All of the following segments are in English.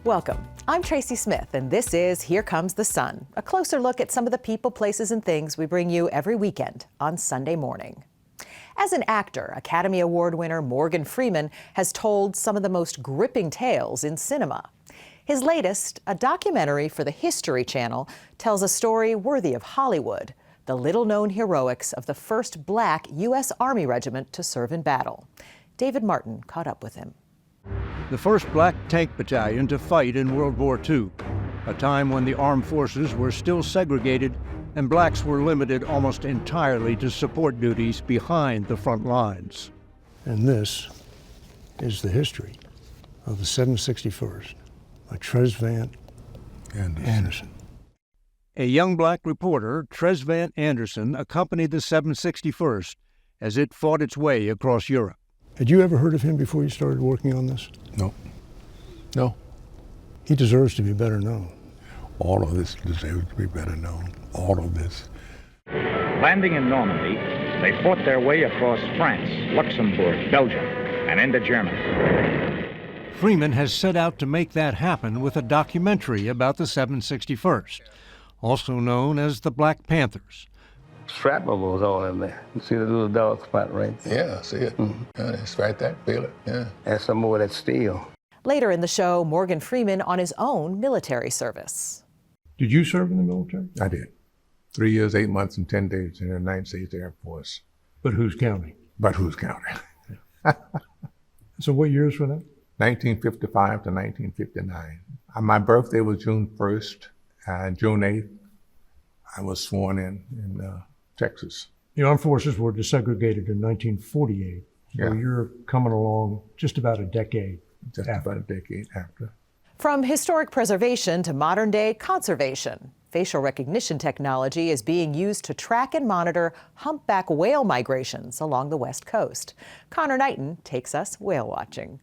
Welcome. I'm Tracy Smith, and this is Here Comes the Sun, a closer look at some of the people, places, and things we bring you every weekend on Sunday morning. As an actor, Academy Award winner Morgan Freeman has told some of the most gripping tales in cinema. His latest, a documentary for the History Channel, tells a story worthy of Hollywood, the little-known heroics of the first Black U.S. Army regiment to serve in battle. David Martin caught up with him. The first Black Tank Battalion to fight in World War II, a time when the armed forces were still segregated and blacks were limited almost entirely to support duties behind the front lines. And this is the history of the 761st by Trezvant Anderson. A young black reporter, Trezvant Anderson, accompanied the 761st as it fought its way across Europe. Had you ever heard of him before you started working on this? No. He deserves to be better known. All of this deserves to be better known. All of this. Landing in Normandy, they fought their way across France, Luxembourg, Belgium, and into Germany. Freeman has set out to make that happen with a documentary about the 761st, also known as the Black Panthers. Shrapnel was all in there. You see the little dog spot right there? Yeah, I see it. It's right there. Feel it. Yeah. And some more of that steel. Later in the show, Morgan Freeman on his own military service. Did you serve in the military? I did. 3 years, 8 months, and 10 days in the United States Air Force. But who's counting? But who's counting? So what years were that? 1955 to 1959. My birthday was June 1st, and June 8th, I was sworn in Texas. The armed forces were desegregated in 1948. So Yeah. you're coming along just about a decade Just after. about a decade after. From historic preservation to modern-day conservation, facial recognition technology is being used to track and monitor humpback whale migrations along the West Coast. Conor Knighton takes us whale watching.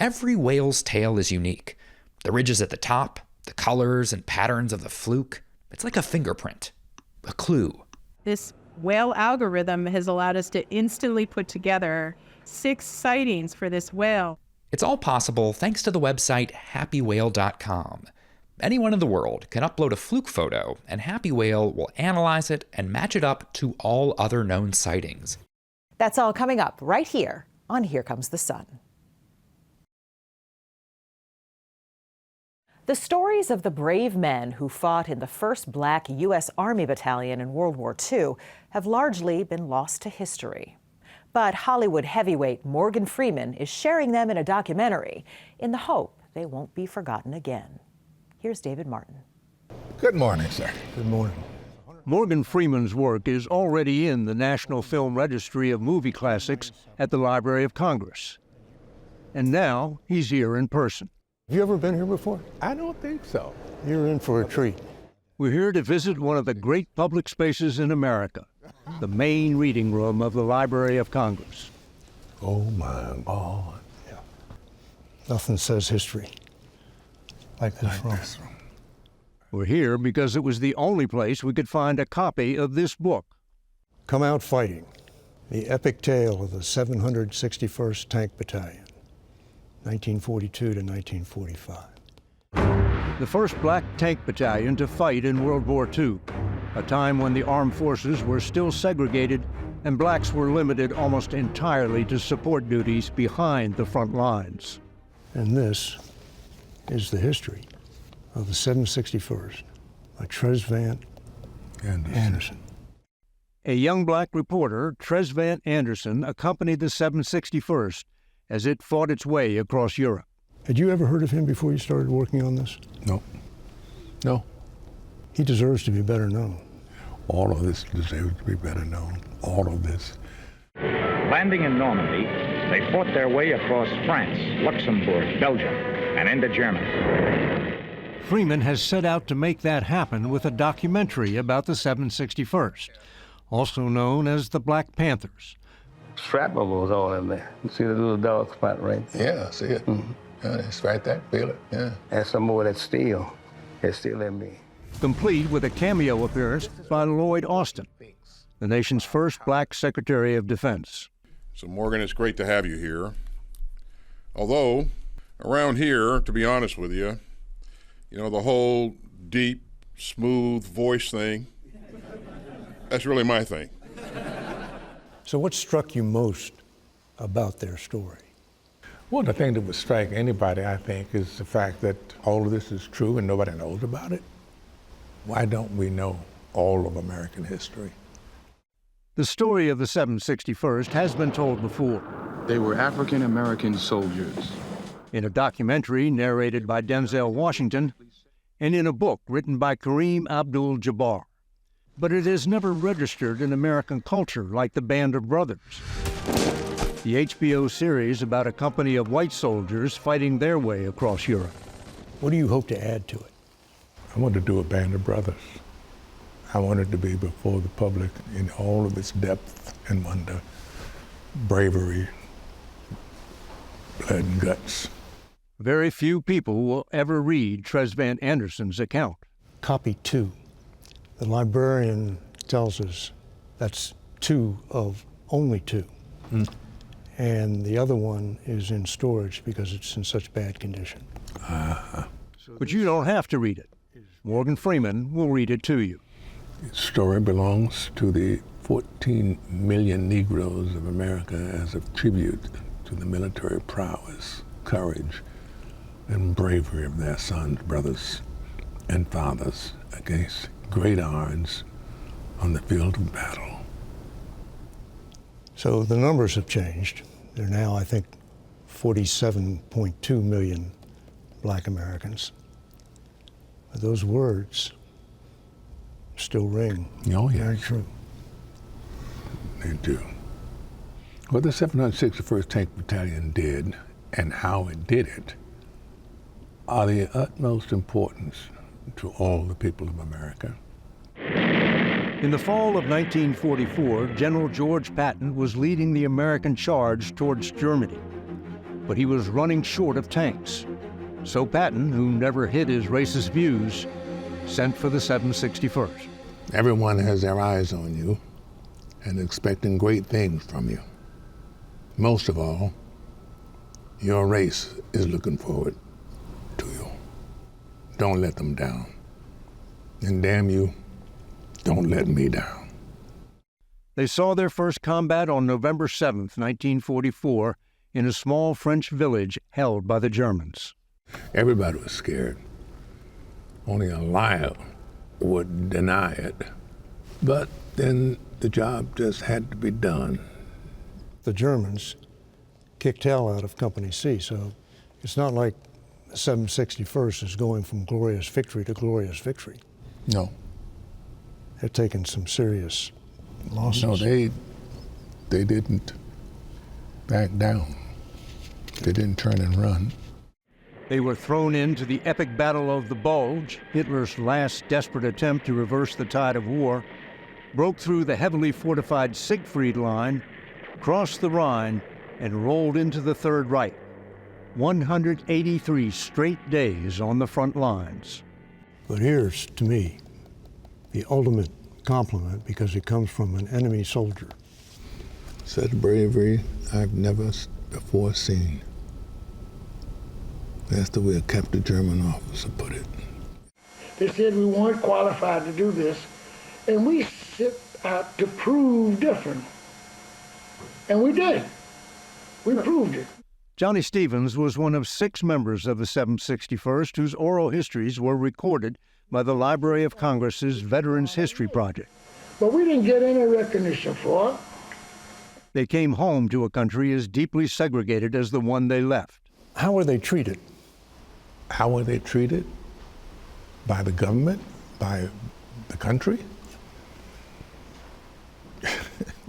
Every whale's tail is unique. The ridges at the top, the colors and patterns of the fluke. It's like a fingerprint, a clue. This whale algorithm has allowed us to instantly put together 6 sightings for this whale. It's all possible thanks to the website happywhale.com. Anyone in the world can upload a fluke photo, and Happy Whale will analyze it and match it up to all other known sightings. That's all coming up right here on Here Comes the Sun. The stories of the brave men who fought in the first Black U.S. Army Battalion in World War II have largely been lost to history. But Hollywood heavyweight Morgan Freeman is sharing them in a documentary in the hope they won't be forgotten again. Here's David Martin. Good morning, sir. Good morning. Morgan Freeman's work is already in the National Film Registry of Movie Classics at the Library of Congress. And now he's here in person. Have you ever been here before? I don't think so. You're in for a treat. We're here to visit one of the great public spaces in America, the main reading room of the Library of Congress. Oh, my God. Nothing says history like this room. We're here because it was the only place we could find a copy of this book. Come Out Fighting, the epic tale of the 761st Tank Battalion, 1942 to 1945. The first Black Tank Battalion to fight in World War II, a time when the armed forces were still segregated and blacks were limited almost entirely to support duties behind the front lines. And this is the history of the 761st by Trezvant Anderson. A young black reporter, Trezvant Anderson, accompanied the 761st as it fought its way across Europe. Had you ever heard of him before you started working on this? No. He deserves to be better known. All of this deserves to be better known. All of this. Landing in Normandy, they fought their way across France, Luxembourg, Belgium, and into Germany. Freeman has set out to make that happen with a documentary about the 761st, also known as the Black Panthers. Shrapnel was all in there. You see the little dog spot right there? Yeah, I see it. It's right there. Feel it. Yeah. And some more of that steel. It's still in me. Complete with a cameo appearance by Lloyd Austin, the nation's first black Secretary of Defense. So Morgan, it's great to have you here. Although Around here, to be honest with you, the whole deep, smooth voice thing, that's really my thing. So what struck you most about their story? Well, the thing that would strike anybody, I think, is the fact that all of this is true and nobody knows about it. Why don't we know all of American history? The story of the 761st has been told before. They were African-American soldiers. In a documentary narrated by Denzel Washington, and in a book written by Kareem Abdul-Jabbar. But it has never registered in American culture like the Band of Brothers, the HBO series about a company of white soldiers fighting their way across Europe. What do you hope to add to it? I want to do a Band of Brothers. I want it to be before the public in all of its depth and wonder, bravery, blood and guts. Very few people will ever read Tresvant Anderson's account. Copy 2. The librarian tells us that's 2 of only 2. And the other one is in storage because it's in such bad condition. But you don't have to read it. Morgan Freeman will read it to you. The story belongs to the 14 million Negroes of America as a tribute to the military prowess, courage, and bravery of their sons, brothers, and fathers against great odds on the field of battle. So the numbers have changed. They're now, I think, 47.2 million Black Americans. But those words still ring. Oh, yes. Very true. They do. What the 761st Tank Battalion did and how it did it are the utmost importance to all the people of America. In the fall of 1944, General George Patton was leading the American charge towards Germany, but he was running short of tanks. So Patton, who never hid his racist views, sent for the 761st. Everyone has their eyes on you and expecting great things from you. Most of all, your race is looking forward to you. Don't let them down. And damn you, don't let me down. They saw their first combat on November 7th, 1944, in a small French village held by the Germans. Everybody was scared. Only a liar would deny it. But then the job just had to be done. The Germans kicked hell out of Company C, so it's not like the 761st is going from glorious victory to glorious victory. No. They're taking some serious losses. No, they didn't back down. They didn't turn and run. They were thrown into the epic Battle of the Bulge, Hitler's last desperate attempt to reverse the tide of war, broke through the heavily fortified Siegfried Line, crossed the Rhine, and rolled into the Third Reich. 183 straight days on the front lines. But here's, to me, the ultimate compliment because it comes from an enemy soldier. Such bravery I've never before seen. That's the way a Captain German officer put it. They said we weren't qualified to do this, and we set out to prove different. And we did. We proved it. Johnny Stevens was one of 6 members of the 761st whose oral histories were recorded by the Library of Congress's Veterans History Project. But we didn't get any recognition for it. They came home to a country as deeply segregated as the one they left. How were they treated? How were they treated? By the government? By the country?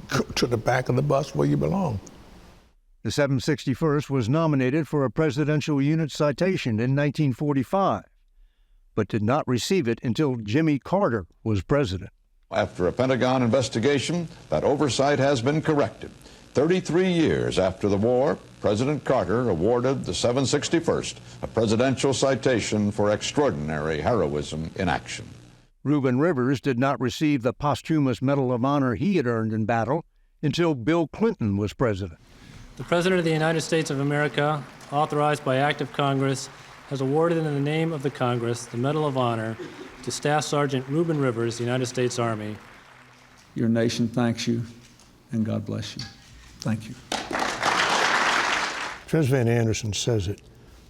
Go to the back of the bus where you belong. The 761st was nominated for a Presidential Unit Citation in 1945, but did not receive it until Jimmy Carter was president. After a Pentagon investigation, that oversight has been corrected. 33 years after the war, President Carter awarded the 761st a Presidential Citation for extraordinary heroism in action. Reuben Rivers did not receive the posthumous Medal of Honor he had earned in battle until Bill Clinton was president. The President of the United States of America authorized by Act of Congress, has awarded in the name of the Congress the Medal of Honor to Staff Sergeant Reuben Rivers, United States Army. Your nation thanks you, and God bless you. Thank you. Trez Van Anderson says it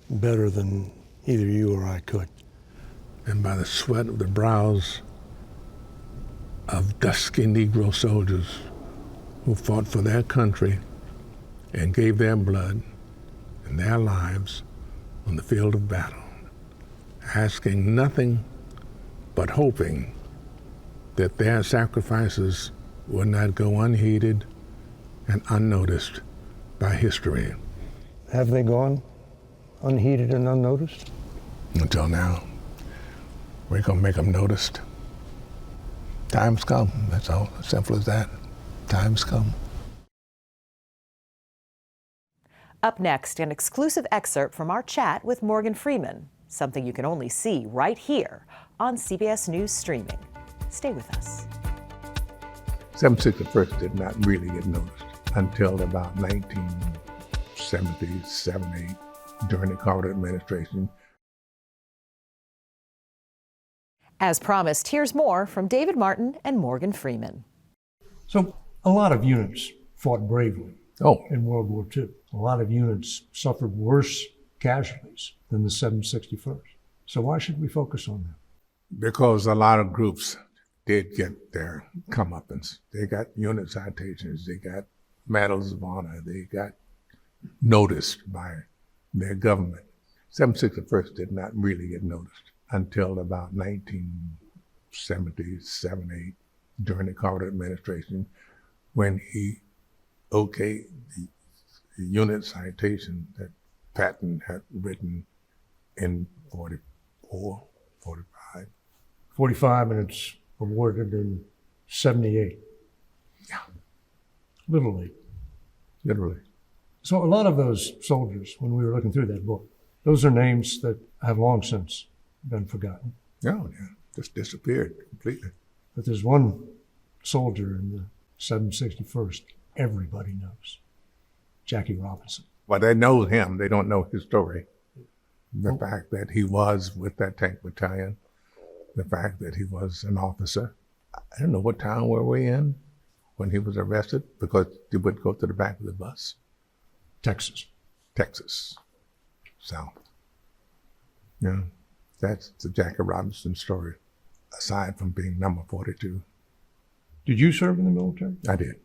better than either you or I could. And by the sweat of the brows of dusky Negro soldiers who fought for their country and gave their blood and their lives on the field of battle, asking nothing but hoping that their sacrifices would not go unheeded and unnoticed by history. Have they gone unheeded and unnoticed? Until now. We're going to make them noticed. Time's come. That's all. As simple as that. Time's come. Up next, an exclusive excerpt from our chat with Morgan Freeman, something you can only see right here on CBS News Streaming. Stay with us. 761st did not really get noticed until about 1977, 8, during the Carter administration. As promised, here's more from David Martin and Morgan Freeman. So a lot of units fought bravely in World War II. A lot of units suffered worse casualties than the 761st. So why should we focus on them? Because a lot of groups did get their comeuppance. They got unit citations, they got medals of honor, they got noticed by their government. 761st did not really get noticed until about 1977, 8, during the Carter administration, when he okayed the unit citation that Patton had written in 44, 45. 45, and it's awarded in 78. Yeah. Literally. Literally. So a lot of those soldiers, when we were looking through that book, those are names that have long since been forgotten. Oh, yeah. Just disappeared completely. But there's one soldier in the 761st everybody knows. Jackie Robinson. Well, they know him. They don't know his story. The fact that he was with that Tank Battalion, the fact that he was an officer. I don't know what town were we in when he was arrested, because he would go to the back of the bus. Texas. South. Yeah, that's the Jackie Robinson story, aside from being number 42. Did you serve in the military? I did.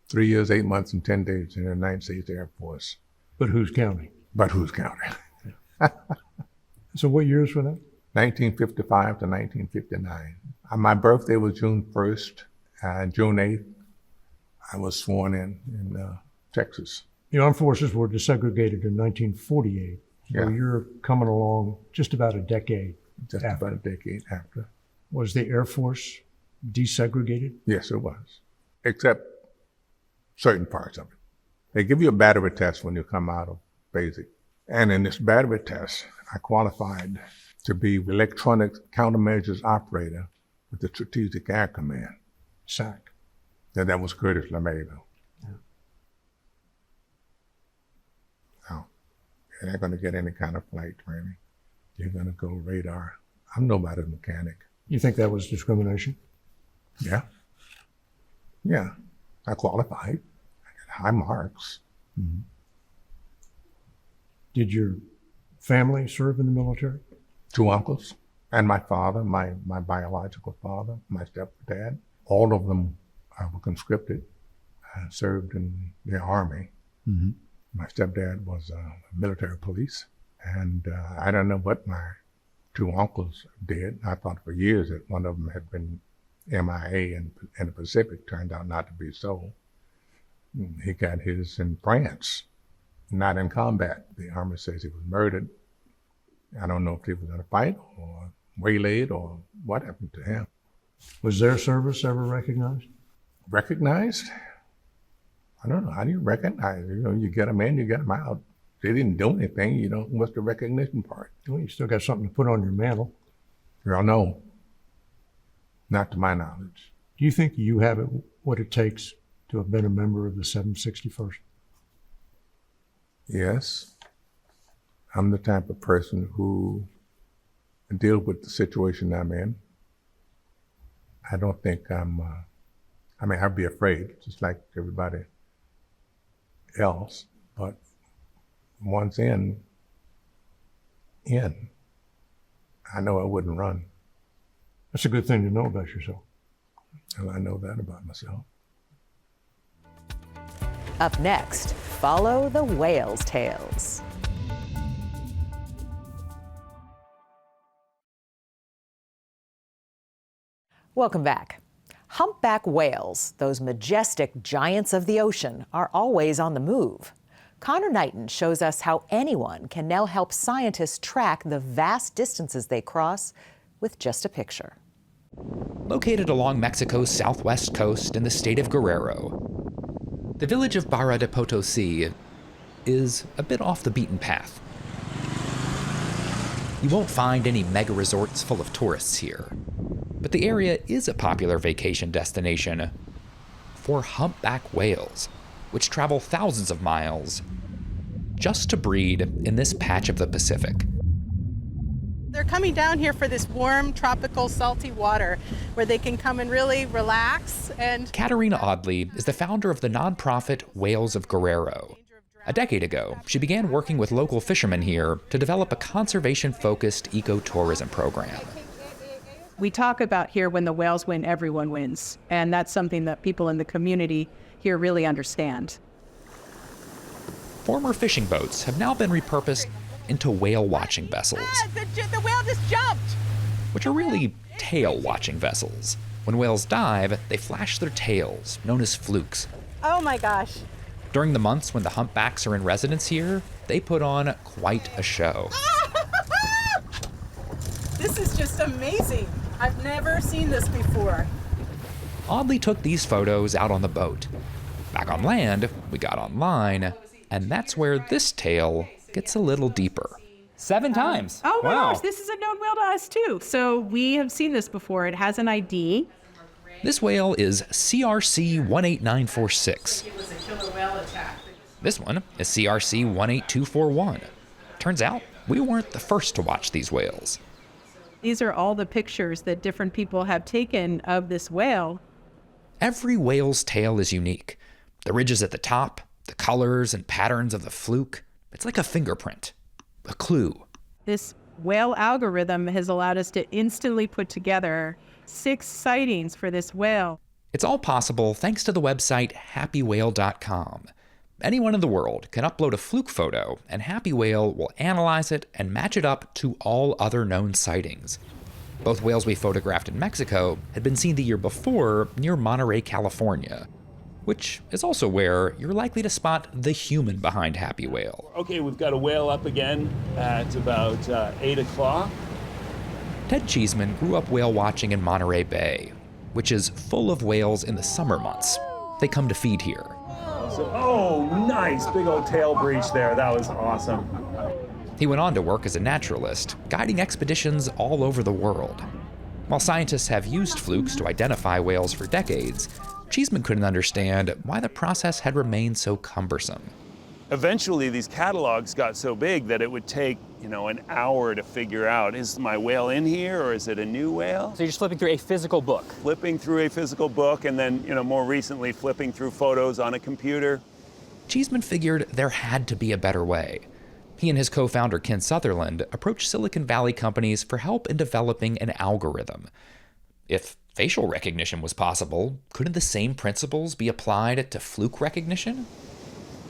3 years, 8 months, and 10 days in the United States Air Force. But who's counting? But who's counting? So what years were that? 1955 to 1959. My birthday was June 1st, and June 8th, I was sworn in Texas. The armed forces were desegregated in 1948. Yeah. So you're coming along just about a decade About a decade after. Was the Air Force desegregated? Yes, it was, except certain parts of it. They give you a battery test when you come out of basic. And in this battery test, I qualified to be electronic countermeasures operator with the Strategic Air Command. SAC. And that was Curtis LeMayville. Yeah. Now, you're not going to get any kind of flight training. You're going to go radar. I'm nobody's mechanic. You think that was discrimination? Yeah. Yeah. I qualified. I got high marks. Mm-hmm. Did your family serve in the military? 2 uncles and my father, my biological father, my stepdad. All of them were conscripted, served in the Army. Mm-hmm. My stepdad was military police. And I don't know what my 2 uncles did. I thought for years that one of them had been MIA in the Pacific. Turned out not to be so. He got his in France, not in combat. The Army says he was murdered. I don't know if he was in a fight or waylaid or what happened to him. Was their service ever recognized? Recognized? I don't know. How do you recognize? You get them in, you get them out. They didn't do anything. What's the recognition part? Well, you still got something to put on your mantle. Well, no. Not to my knowledge. Do you think you have what it takes to have been a member of the 761st? Yes. I'm the type of person who deals with the situation I'm in. I don't think I'd be afraid, just like everybody else, but once in, I know I wouldn't run. That's a good thing to know about yourself. And I know that about myself. Up next, follow the whale's tales. Welcome back. Humpback whales, those majestic giants of the ocean, are always on the move. Conor Knighton shows us how anyone can now help scientists track the vast distances they cross with just a picture. Located along Mexico's southwest coast in the state of Guerrero, the village of Barra de Potosi is a bit off the beaten path. You won't find any mega resorts full of tourists here, but the area is a popular vacation destination for humpback whales, which travel thousands of miles just to breed in this patch of the Pacific. They're coming down here for this warm, tropical, salty water where they can come and really relax. And Katerina Audley is the founder of the nonprofit Whales of Guerrero. A decade ago, she began working with local fishermen here to develop a conservation-focused ecotourism program. we talk about here when the whales win, everyone wins. And that's something that people in the community here really understand. Former fishing boats have now been repurposed into whale-watching vessels. The whale just jumped! Which are really tail-watching vessels. When whales dive, they flash their tails, known as flukes. Oh my gosh. During the months when the humpbacks are in residence here, they put on quite a show. This is just amazing. I've never seen this before. Audley took these photos out on the boat. Back on land, we got online, and that's where this tale gets a little deeper. 7 times. Oh my Wow. gosh, this is a known whale to us too. So we have seen this before. It has an ID. This whale is CRC 18946. It was a killer whale attack. This one is CRC 18241. Turns out, we weren't the first to watch these whales. These are all the pictures that different people have taken of this whale. Every whale's tail is unique. The ridges at the top, the colors and patterns of the fluke, it's like a fingerprint, a clue. This whale algorithm has allowed us to instantly put together 6 sightings for this whale. It's all possible thanks to the website happywhale.com. Anyone in the world can upload a fluke photo, and Happy Whale will analyze it and match it up to all other known sightings. Both whales we photographed in Mexico had been seen the year before near Monterey, California, which is also where you're likely to spot the human behind Happy Whale. Okay, we've got a whale up again at about 8 o'clock. Ted Cheeseman grew up whale watching in Monterey Bay, which is full of whales in the summer months. They come to feed here. So, oh, nice, big old tail breach there. That was awesome. He went on to work as a naturalist, guiding expeditions all over the world. While scientists have used flukes to identify whales for decades, Cheeseman couldn't understand why the process had remained so cumbersome. Eventually, these catalogs got so big that it would take, an hour to figure out, is my whale in here or is it a new whale? So you're just flipping through a physical book? Flipping through a physical book and then, more recently flipping through photos on a computer. Cheeseman figured there had to be a better way. He and his co-founder Ken Sutherland approached Silicon Valley companies for help in developing an algorithm. If facial recognition was possible, couldn't the same principles be applied to fluke recognition?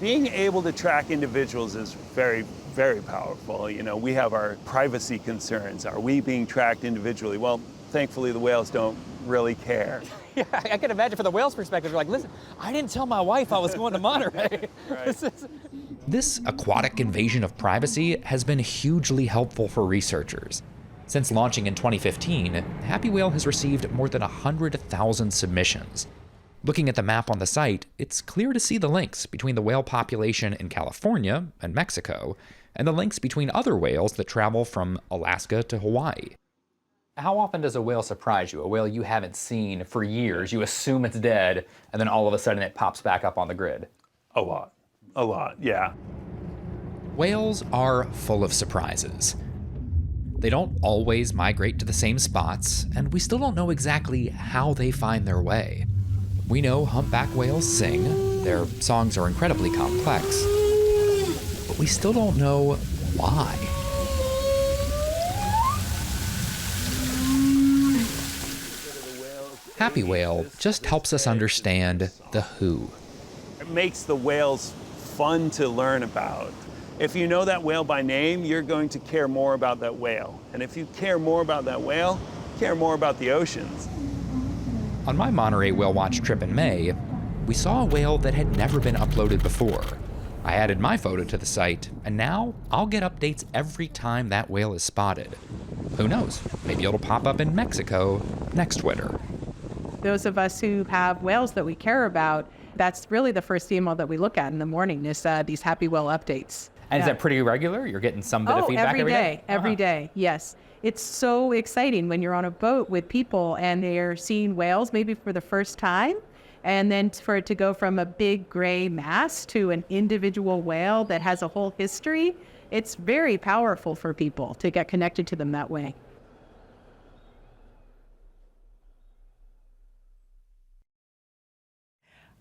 Being able to track individuals is very, very powerful. We have our privacy concerns. Are we being tracked individually? Well, thankfully the whales don't really care. Yeah, I can imagine from the whale's perspective, you're like, listen, I didn't tell my wife I was going to Monterey. Right. This aquatic invasion of privacy has been hugely helpful for researchers. Since launching in 2015, Happy Whale has received more than 100,000 submissions. Looking at the map on the site, it's clear to see the links between the whale population in California and Mexico, and the links between other whales that travel from Alaska to Hawaii. How often does a whale surprise you? A whale you haven't seen for years, you assume it's dead, and then all of a sudden it pops back up on the grid? A lot, yeah. Whales are full of surprises. They don't always migrate to the same spots, and we still don't know exactly how they find their way. We know humpback whales sing, their songs are incredibly complex, but we still don't know why. Happy Whale just helps us understand the who. It makes the whales fun to learn about. If you know that whale by name, you're going to care more about that whale. And if you care more about that whale, care more about the oceans. On my Monterey Whale Watch trip in May, we saw a whale that had never been uploaded before. I added my photo to the site, and now I'll get updates every time that whale is spotted. Who knows, maybe it'll pop up in Mexico next winter. Those of us who have whales that we care about, that's really the first email that we look at in the morning is these Happy Whale updates. And is that pretty regular? You're getting some bit of feedback every day? Every day, yes. It's so exciting when you're on a boat with people and they're seeing whales maybe for the first time. And then for it to go from a big gray mass to an individual whale that has a whole history, it's very powerful for people to get connected to them that way.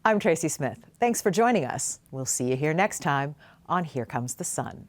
I'm Tracy Smith. Thanks for joining us. We'll see you here next time on Here Comes the Sun.